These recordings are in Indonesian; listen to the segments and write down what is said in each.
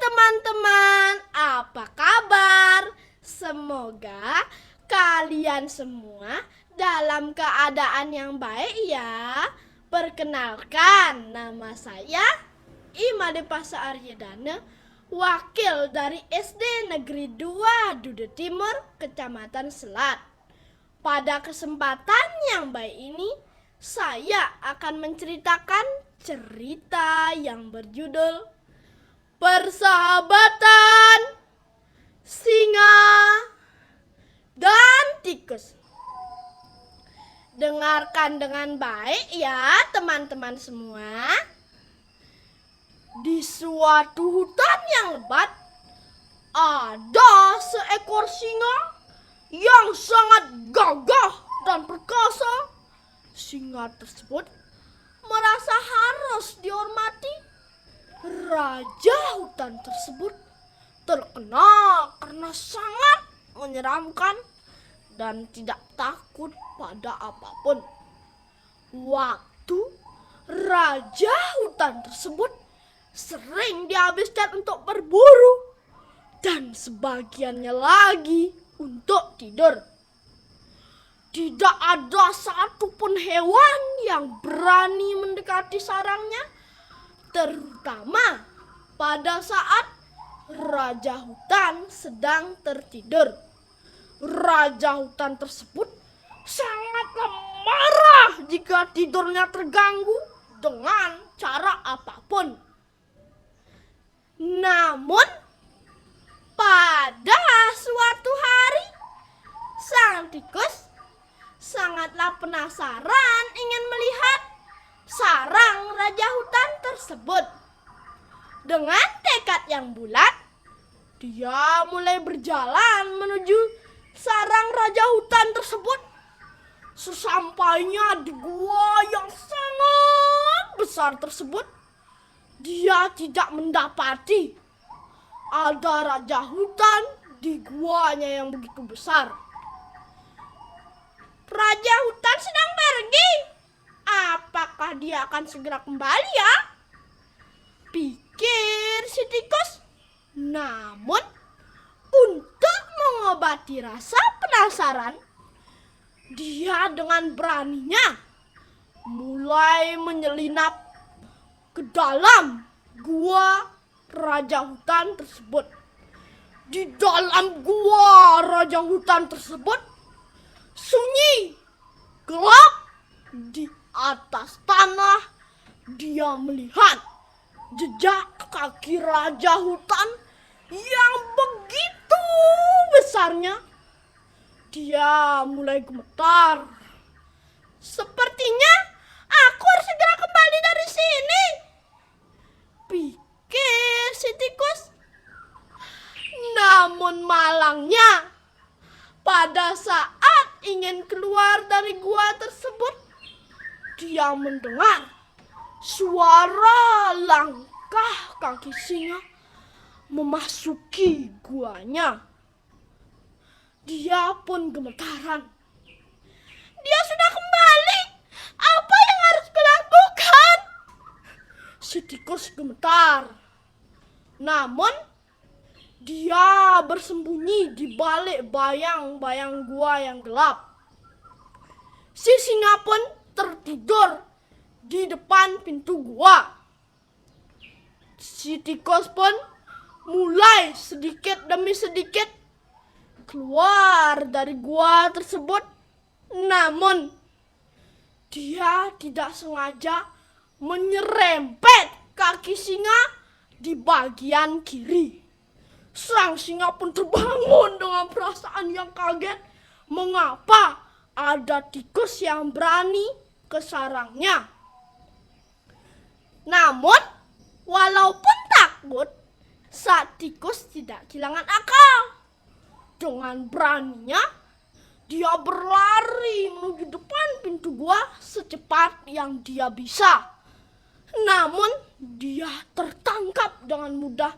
teman-teman, apa kabar? Semoga kalian semua dalam keadaan yang baik ya. Perkenalkan, nama saya Imade Pasa Aryadana, wakil dari SD Negeri 2 Dude Timur, Kecamatan Selat. Pada kesempatan yang baik ini, saya akan menceritakan cerita yang berjudul Persahabatan Singa dan Tikus. Dengarkan dengan baik ya teman-teman semua. Di suatu hutan yang lebat, ada seekor singa yang sangat gagah dan perkasa. Singa tersebut merasa harus dihormati. Raja hutan tersebut terkenal karena sangat menyeramkan dan tidak takut pada apapun. Waktu raja hutan tersebut sering dihabiskan untuk berburu dan sebagiannya lagi untuk tidur. Tidak ada satupun hewan yang berani mendekati sarangnya, terutama pada saat raja hutan sedang tertidur. Raja hutan tersebut sangatlah marah jika tidurnya terganggu dengan cara apapun. Namun, pada suatu hari, sang tikus sangatlah penasaran ingin melihat sarang raja hutan tersebut. Dengan tekad yang bulat, dia mulai berjalan menuju sarang raja hutan tersebut. Sesampainya di gua yang sangat besar tersebut, dia tidak mendapati ada raja hutan di guanya yang begitu besar. Raja hutan sedang pergi. Apakah dia akan segera kembali ya? Pikir si tikus. Namun, untuk mengobati rasa penasaran, dia dengan beraninya mulai menyelinap ke dalam gua raja hutan tersebut. Di dalam gua raja hutan tersebut sunyi, gelap. Di atas tanah dia melihat jejak kaki raja hutan yang begitu besarnya. Dia mulai gemetar. Sepertinya aku harus segera kembali dari sini, pikir si tikus. Namun malangnya, pada saat ingin keluar dari gua tersebut, dia mendengar suara langkah kaki singa memasuki guanya. Dia pun gemetaran. Dia sudah kembali. Apa yang harus kulakukan? Si tikus gemetar. Namun, dia bersembunyi di balik bayang-bayang gua yang gelap. Si singa pun tertidur di depan pintu gua. Si tikus pun mulai sedikit demi sedikit keluar dari gua tersebut. Namun, dia tidak sengaja menyerempet kaki singa di bagian kiri. Sang singa pun terbangun dengan perasaan yang kaget. Mengapa ada tikus yang berani ke sarangnya? Namun, walaupun takut, sang tikus tidak kehilangan akal. Dengan beraninya, dia berlari menuju depan pintu gua secepat yang dia bisa. Namun, dia tertangkap dengan mudah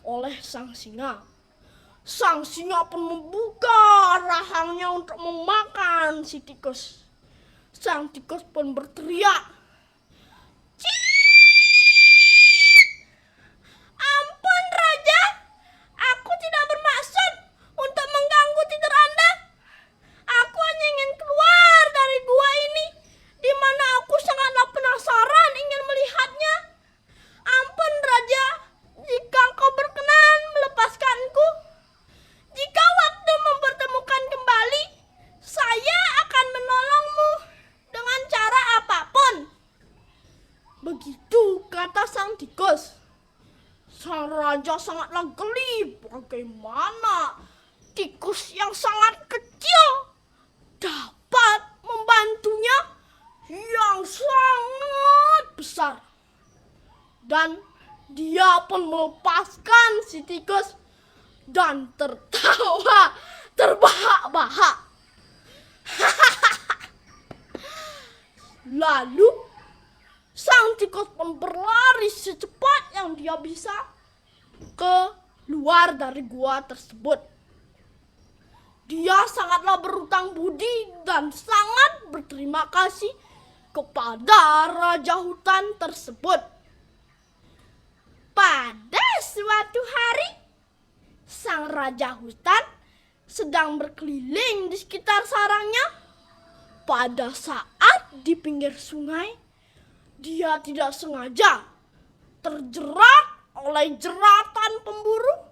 oleh sang singa. Sang singa pun membuka rahangnya untuk memakan si tikus. Sang tikus pun berteriak, "Ampun Raja, dia sangatlah geli bagaimana tikus yang sangat kecil dapat membantunya yang sangat besar. Dan dia pun melepaskan si tikus dan tertawa terbahak-bahak. Lalu sang tikus pun berlari secepat yang dia bisa keluar dari gua tersebut. Dia sangatlah berutang budi dan sangat berterima kasih kepada raja hutan tersebut. Pada suatu hari, sang raja hutan sedang berkeliling di sekitar sarangnya. Pada saat di pinggir sungai, dia tidak sengaja terjerat oleh jeratan pemburu.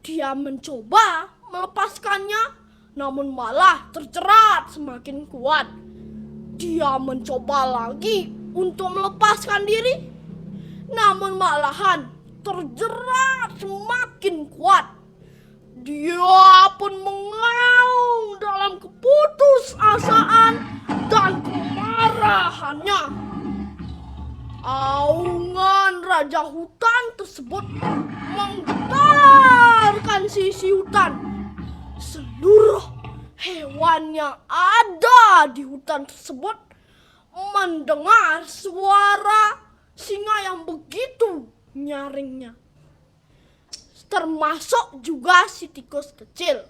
Dia mencoba melepaskannya, namun malah terjerat semakin kuat. Dia mencoba lagi untuk melepaskan diri, namun malahan terjerat semakin kuat. Dia pun mengaung dalam keputusasaan dan kemarahannya. Aungan raja hutan tersebut menggetarkan sisi hutan. Seluruh hewan yang ada di hutan tersebut mendengar suara singa yang begitu nyaringnya, termasuk juga si tikus kecil.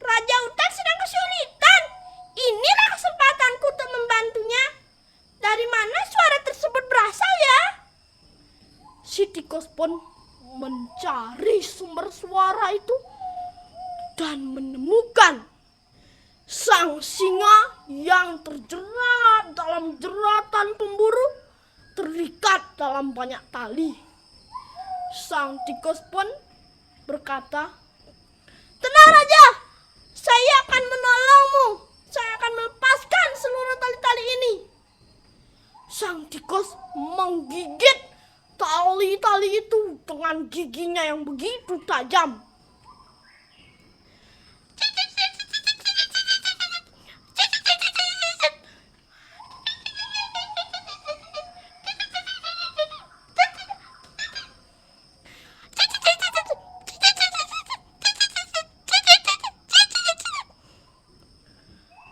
Raja hutan sedang kesulitan. Inilah kesempatanku untuk membantunya. Dari mana suara tersebut berasal ya? Si tikus pun mencari sumber suara itu dan menemukan sang singa yang terjerat dalam jeratan pemburu, terikat dalam banyak tali. Sang tikus pun berkata, "Tenang raja, saya akan menolongmu. Saya akan melepaskan seluruh tali-tali ini." Sang tikus menggigit tali-tali itu dengan giginya yang begitu tajam.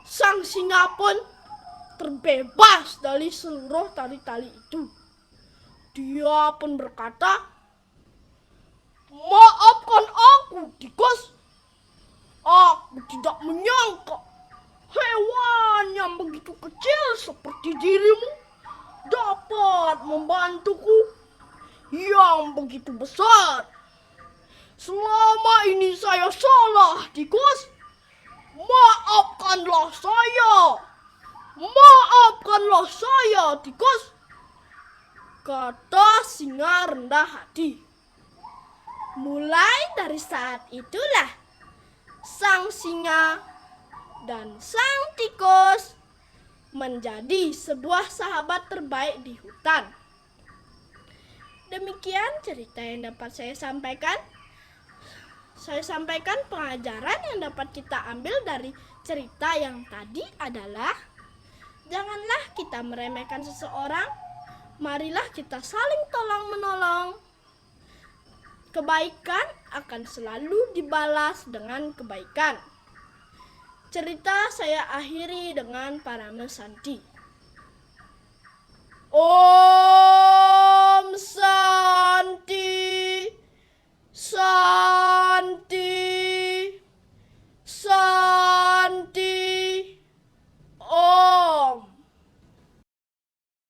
Sang singa pun terbebas dari seluruh tali-tali itu. Dia pun berkata, "Maafkan aku, tikus. Aku tidak menyangka hewan yang begitu kecil seperti dirimu dapat membantuku yang begitu besar. Selama ini saya salah, tikus. Maafkanlah saya. Maafkanlah saya, tikus," kata singa rendah hati. Mulai dari saat itulah sang singa dan sang tikus menjadi sebuah sahabat terbaik di hutan. Demikian cerita yang dapat saya sampaikan. Saya sampaikan pelajaran yang dapat kita ambil dari cerita yang tadi adalah janganlah kita meremehkan seseorang. Marilah kita saling tolong-menolong. Kebaikan akan selalu dibalas dengan kebaikan. Cerita saya akhiri dengan Parama Santi. Om Santi, Santi.